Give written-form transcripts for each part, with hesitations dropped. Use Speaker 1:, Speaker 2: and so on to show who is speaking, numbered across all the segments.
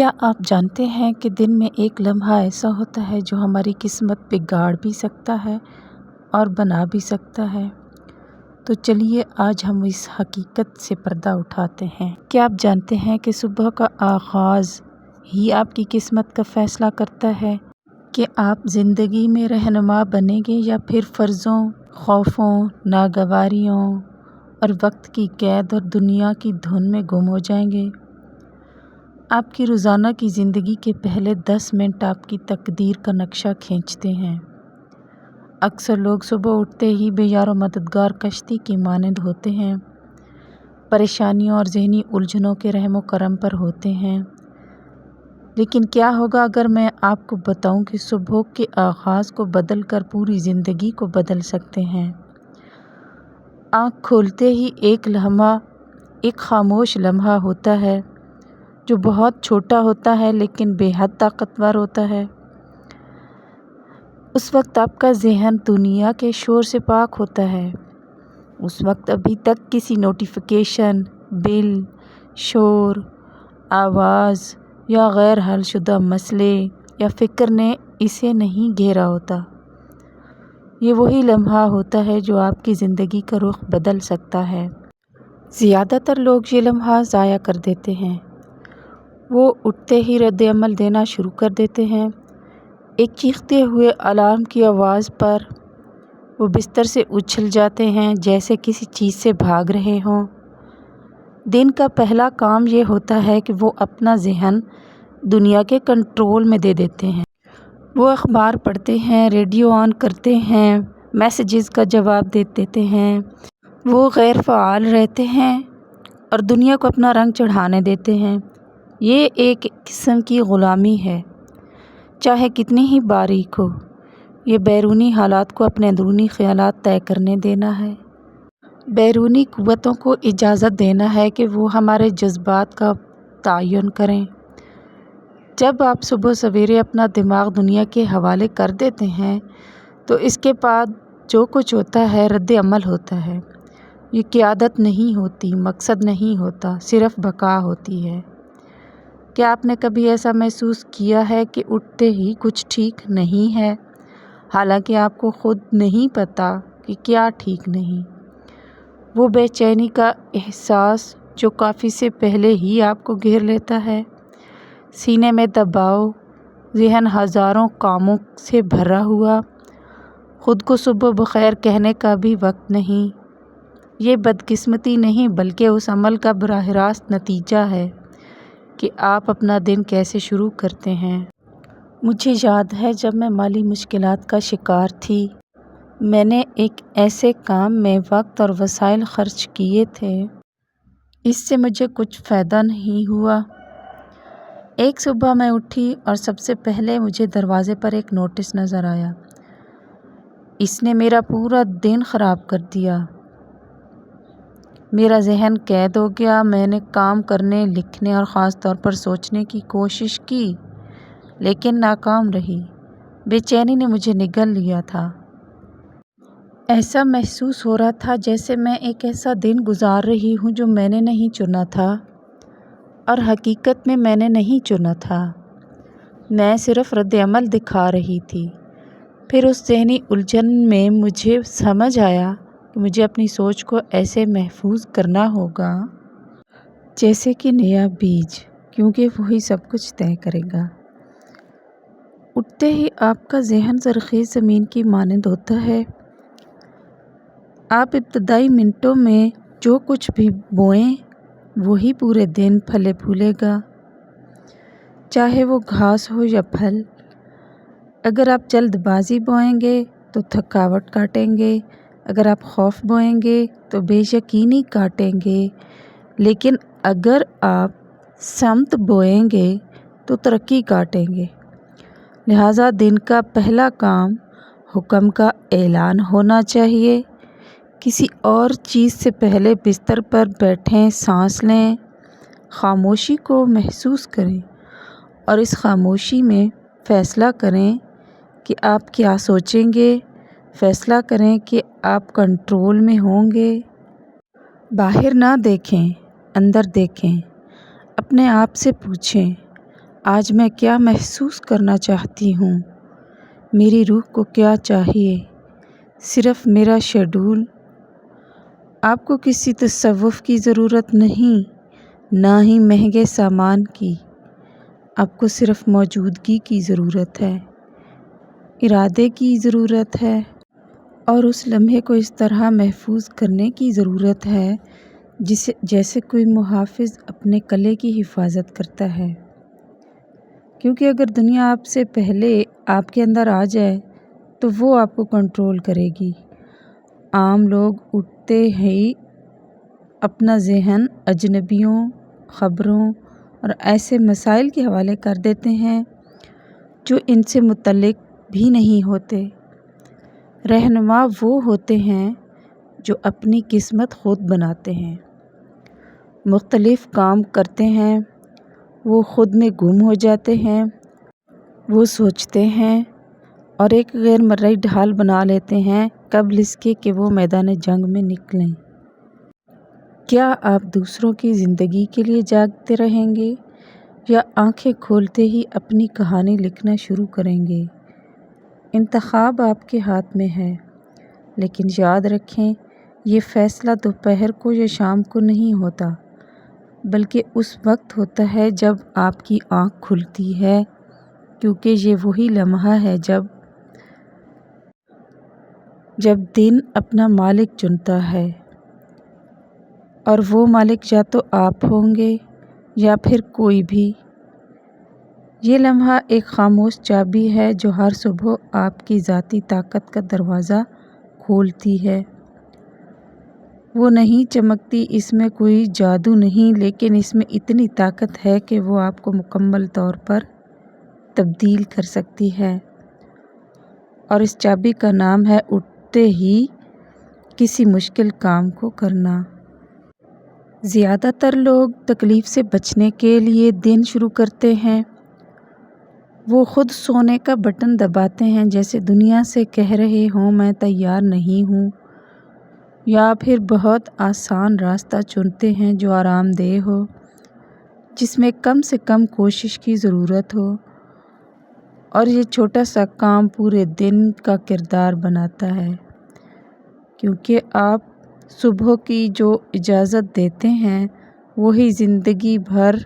Speaker 1: کیا آپ جانتے ہیں کہ دن میں ایک لمحہ ایسا ہوتا ہے جو ہماری قسمت بگاڑ بھی سکتا ہے اور بنا بھی سکتا ہے؟ تو چلیے آج ہم اس حقیقت سے پردہ اٹھاتے ہیں۔ کیا آپ جانتے ہیں کہ صبح کا آغاز ہی آپ کی قسمت کا فیصلہ کرتا ہے کہ آپ زندگی میں رہنما بنیں گے یا پھر فرضوں، خوفوں، ناگواریوں اور وقت کی قید اور دنیا کی دھن میں گم ہو جائیں گے؟ آپ کی روزانہ کی زندگی کے پہلے 10 منٹ آپ کی تقدیر کا نقشہ کھینچتے ہیں۔ اکثر لوگ صبح اٹھتے ہی بے یار و مددگار کشتی کی مانند ہوتے ہیں، پریشانیوں اور ذہنی الجھنوں کے رحم و کرم پر ہوتے ہیں۔ لیکن کیا ہوگا اگر میں آپ کو بتاؤں کہ صبح کے آغاز کو بدل کر پوری زندگی کو بدل سکتے ہیں؟ آنکھ کھولتے ہی ایک لمحہ، ایک خاموش لمحہ ہوتا ہے جو بہت چھوٹا ہوتا ہے لیکن بے حد طاقتور ہوتا ہے۔ اس وقت آپ کا ذہن دنیا کے شور سے پاک ہوتا ہے۔ اس وقت ابھی تک کسی نوٹیفیکیشن، بل، شور، آواز یا غیر حل شدہ مسئلے یا فکر نے اسے نہیں گھیرا ہوتا۔ یہ وہی لمحہ ہوتا ہے جو آپ کی زندگی کا رخ بدل سکتا ہے۔ زیادہ تر لوگ یہ لمحہ ضائع کر دیتے ہیں۔ وہ اٹھتے ہی رد عمل دینا شروع کر دیتے ہیں۔ ایک چیختے ہوئے الارم کی آواز پر وہ بستر سے اچھل جاتے ہیں جیسے کسی چیز سے بھاگ رہے ہوں۔ دن کا پہلا کام یہ ہوتا ہے کہ وہ اپنا ذہن دنیا کے کنٹرول میں دے دیتے ہیں۔ وہ اخبار پڑھتے ہیں، ریڈیو آن کرتے ہیں، میسیجز کا جواب دے دیتے ہیں۔ وہ غیر فعال رہتے ہیں اور دنیا کو اپنا رنگ چڑھانے دیتے ہیں۔ یہ ایک قسم کی غلامی ہے، چاہے کتنی ہی باریک ہو۔ یہ بیرونی حالات کو اپنے اندرونی خیالات طے کرنے دینا ہے۔ بیرونی قوتوں کو اجازت دینا ہے کہ وہ ہمارے جذبات کا تعین کریں۔ جب آپ صبح سویرے اپنا دماغ دنیا کے حوالے کر دیتے ہیں تو اس کے بعد جو کچھ ہوتا ہے رد عمل ہوتا ہے۔ یہ قیادت نہیں ہوتی، مقصد نہیں ہوتا، صرف بقا ہوتی ہے۔ کیا آپ نے کبھی ایسا محسوس کیا ہے کہ اٹھتے ہی کچھ ٹھیک نہیں ہے، حالانکہ آپ کو خود نہیں پتہ کہ کیا ٹھیک نہیں؟ وہ بے چینی کا احساس جو کافی سے پہلے ہی آپ کو گھیر لیتا ہے، سینے میں دباؤ، ذہن ہزاروں کاموں سے بھرا ہوا، خود کو صبح بخیر کہنے کا بھی وقت نہیں۔ یہ بدقسمتی نہیں بلکہ اس عمل کا براہ راست نتیجہ ہے کہ آپ اپنا دن کیسے شروع کرتے ہیں۔ مجھے یاد ہے جب میں مالی مشکلات کا شکار تھی، میں نے ایک ایسے کام میں وقت اور وسائل خرچ کیے تھے، اس سے مجھے کچھ فائدہ نہیں ہوا۔ ایک صبح میں اٹھی اور سب سے پہلے مجھے دروازے پر ایک نوٹس نظر آیا۔ اس نے میرا پورا دن خراب کر دیا۔ میرا ذہن قید ہو گیا۔ میں نے کام کرنے، لکھنے اور خاص طور پر سوچنے کی کوشش کی لیکن ناکام رہی۔ بے چینی نے مجھے نگل لیا تھا۔ ایسا محسوس ہو رہا تھا جیسے میں ایک ایسا دن گزار رہی ہوں جو میں نے نہیں چنا تھا، اور حقیقت میں میں نے نہیں چنا تھا۔ میں صرف رد عمل دکھا رہی تھی۔ پھر اس ذہنی الجھن میں مجھے سمجھ آیا کہ مجھے اپنی سوچ کو ایسے محفوظ کرنا ہوگا جیسے کہ نیا بیج، کیونکہ وہی سب کچھ طے کرے گا۔ اٹھتے ہی آپ کا ذہن زرخیز زمین کی مانند ہوتا ہے۔ آپ ابتدائی منٹوں میں جو کچھ بھی بوئیں وہی پورے دن پھلے پھولے گا، چاہے وہ گھاس ہو یا پھل۔ اگر آپ جلد بازی بوئیں گے تو تھکاوٹ کاٹیں گے، اگر آپ خوف بوئیں گے تو بے یقینی کاٹیں گے، لیکن اگر آپ سمت بوئیں گے تو ترقی کاٹیں گے۔ لہٰذا دن کا پہلا کام حکم کا اعلان ہونا چاہیے۔ کسی اور چیز سے پہلے بستر پر بیٹھیں، سانس لیں، خاموشی کو محسوس کریں اور اس خاموشی میں فیصلہ کریں کہ آپ کیا سوچیں گے، فیصلہ کریں کہ آپ کنٹرول میں ہوں گے۔ باہر نہ دیکھیں، اندر دیکھیں۔ اپنے آپ سے پوچھیں، آج میں کیا محسوس کرنا چاہتی ہوں، میری روح کو کیا چاہیے، صرف میرا شیڈول۔ آپ کو کسی تصوف کی ضرورت نہیں، نہ ہی مہنگے سامان کی۔ آپ کو صرف موجودگی کی ضرورت ہے، ارادے کی ضرورت ہے، اور اس لمحے کو اس طرح محفوظ کرنے کی ضرورت ہے جیسے کوئی محافظ اپنے قلعے کی حفاظت کرتا ہے۔ کیونکہ اگر دنیا آپ سے پہلے آپ کے اندر آ جائے تو وہ آپ کو کنٹرول کرے گی۔ عام لوگ اٹھتے ہی اپنا ذہن اجنبیوں، خبروں اور ایسے مسائل کے حوالے کر دیتے ہیں جو ان سے متعلق بھی نہیں ہوتے۔ رہنما وہ ہوتے ہیں جو اپنی قسمت خود بناتے ہیں، مختلف کام کرتے ہیں، وہ خود میں گم ہو جاتے ہیں، وہ سوچتے ہیں اور ایک غیر مرئی ڈھال بنا لیتے ہیں قبل اس کے کہ وہ میدان جنگ میں نکلیں۔ کیا آپ دوسروں کی زندگی کے لیے جاگتے رہیں گے یا آنکھیں کھولتے ہی اپنی کہانی لکھنا شروع کریں گے؟ انتخاب آپ کے ہاتھ میں ہے، لیکن یاد رکھیں یہ فیصلہ دوپہر کو یا شام کو نہیں ہوتا، بلکہ اس وقت ہوتا ہے جب آپ کی آنکھ کھلتی ہے، کیونکہ یہ وہی لمحہ ہے جب دن اپنا مالک چنتا ہے، اور وہ مالک یا تو آپ ہوں گے یا پھر کوئی بھی۔ یہ لمحہ ایک خاموش چابی ہے جو ہر صبح آپ کی ذاتی طاقت کا دروازہ کھولتی ہے۔ وہ نہیں چمکتی، اس میں کوئی جادو نہیں، لیکن اس میں اتنی طاقت ہے کہ وہ آپ کو مکمل طور پر تبدیل کر سکتی ہے، اور اس چابی کا نام ہے اٹھتے ہی کسی مشکل کام کو کرنا۔ زیادہ تر لوگ تکلیف سے بچنے کے لیے دن شروع کرتے ہیں۔ وہ خود سونے کا بٹن دباتے ہیں، جیسے دنیا سے کہہ رہے ہوں میں تیار نہیں ہوں، یا پھر بہت آسان راستہ چنتے ہیں جو آرام دہ ہو، جس میں کم سے کم کوشش کی ضرورت ہو، اور یہ چھوٹا سا کام پورے دن کا کردار بناتا ہے، کیونکہ آپ صبح کی جو اجازت دیتے ہیں وہی زندگی بھر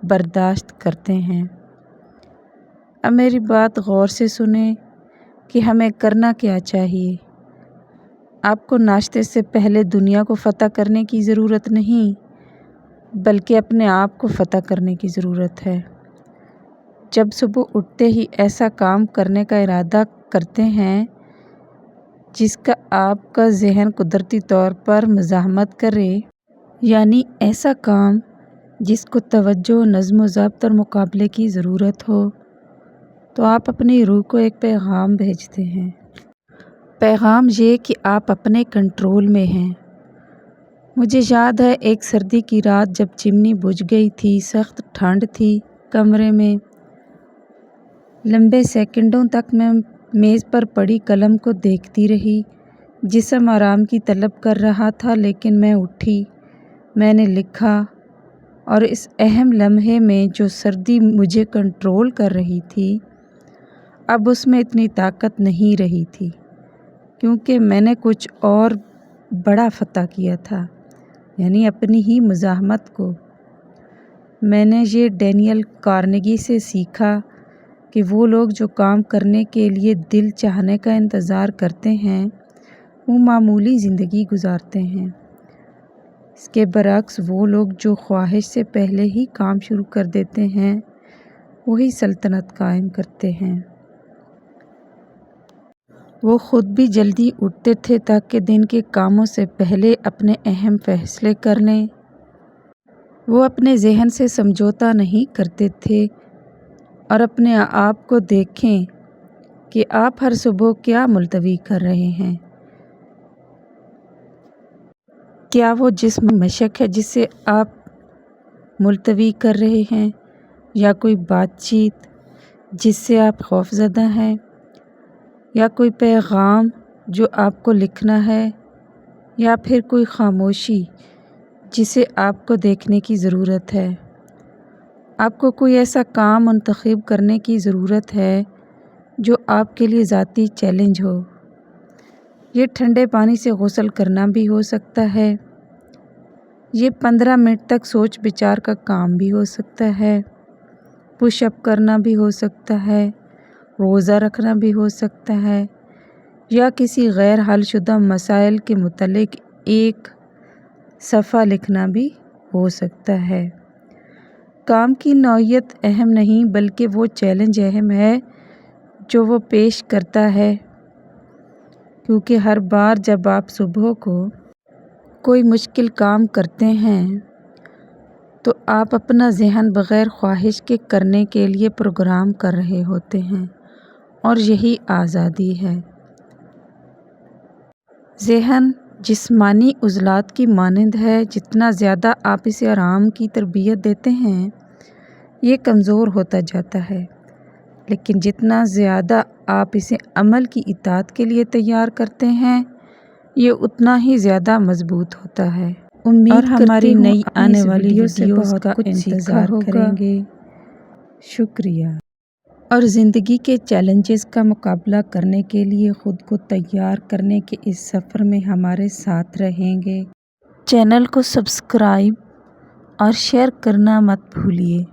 Speaker 1: برداشت کرتے ہیں۔ اب میری بات غور سے سنیں کہ ہمیں کرنا کیا چاہیے۔ آپ کو ناشتے سے پہلے دنیا کو فتح کرنے کی ضرورت نہیں، بلکہ اپنے آپ کو فتح کرنے کی ضرورت ہے۔ جب صبح اٹھتے ہی ایسا کام کرنے کا ارادہ کرتے ہیں جس کا آپ کا ذہن قدرتی طور پر مزاحمت کرے، یعنی ایسا کام جس کو توجہ، نظم و ضبط اور مقابلے کی ضرورت ہو، تو آپ اپنی روح کو ایک پیغام بھیجتے ہیں۔ پیغام یہ کہ آپ اپنے کنٹرول میں ہیں۔ مجھے یاد ہے ایک سردی کی رات جب چمنی بجھ گئی تھی، سخت ٹھنڈ تھی کمرے میں۔ لمبے سیکنڈوں تک میں میز پر پڑی قلم کو دیکھتی رہی۔ جسم آرام کی طلب کر رہا تھا، لیکن میں اٹھی، میں نے لکھا، اور اس اہم لمحے میں جو سردی مجھے کنٹرول کر رہی تھی، اب اس میں اتنی طاقت نہیں رہی تھی، کیونکہ میں نے کچھ اور بڑا فتح کیا تھا، یعنی اپنی ہی مزاحمت کو۔ میں نے یہ ڈینیل کارنیگی سے سیکھا کہ وہ لوگ جو کام کرنے کے لیے دل چاہنے کا انتظار کرتے ہیں وہ معمولی زندگی گزارتے ہیں۔ اس کے برعکس وہ لوگ جو خواہش سے پہلے ہی کام شروع کر دیتے ہیں وہی سلطنت قائم کرتے ہیں۔ وہ خود بھی جلدی اٹھتے تھے تاکہ دن کے کاموں سے پہلے اپنے اہم فیصلے کر لیں۔ وہ اپنے ذہن سے سمجھوتا نہیں کرتے تھے اور اپنے آپ کو دیکھیں کہ آپ ہر صبح کیا ملتوی کر رہے ہیں۔ کیا وہ جسم مشق ہے جسے آپ ملتوی کر رہے ہیں، یا کوئی بات چیت جس سے آپ خوفزدہ ہیں، یا کوئی پیغام جو آپ کو لکھنا ہے، یا پھر کوئی خاموشی جسے آپ کو دیکھنے کی ضرورت ہے؟ آپ کو کوئی ایسا کام منتخب کرنے کی ضرورت ہے جو آپ کے لیے ذاتی چیلنج ہو۔ یہ ٹھنڈے پانی سے غسل کرنا بھی ہو سکتا ہے، یہ 15 منٹ تک سوچ بچار کا کام بھی ہو سکتا ہے، پش اپ کرنا بھی ہو سکتا ہے، روزہ رکھنا بھی ہو سکتا ہے، یا کسی غیر حل شدہ مسائل کے متعلق ایک صفحہ لکھنا بھی ہو سکتا ہے۔ کام کی نوعیت اہم نہیں بلکہ وہ چیلنج اہم ہے جو وہ پیش کرتا ہے، کیونکہ ہر بار جب آپ صبح کو کوئی مشکل کام کرتے ہیں تو آپ اپنا ذہن بغیر خواہش کے کرنے کے لیے پروگرام کر رہے ہوتے ہیں، اور یہی آزادی ہے۔ ذہن جسمانی عضلات کی مانند ہے، جتنا زیادہ آپ اسے آرام کی تربیت دیتے ہیں یہ کمزور ہوتا جاتا ہے، لیکن جتنا زیادہ آپ اسے عمل کی اطاعت کے لیے تیار کرتے ہیں یہ اتنا ہی زیادہ مضبوط ہوتا ہے۔ امید ہماری نئی آنے والی ویڈیوز کا انتظار کریں گے۔ شکریہ۔ اور زندگی کے چیلنجز کا مقابلہ کرنے کے لیے خود کو تیار کرنے کے اس سفر میں ہمارے ساتھ رہیں گے۔ چینل کو سبسکرائب اور شیئر کرنا مت بھولیے۔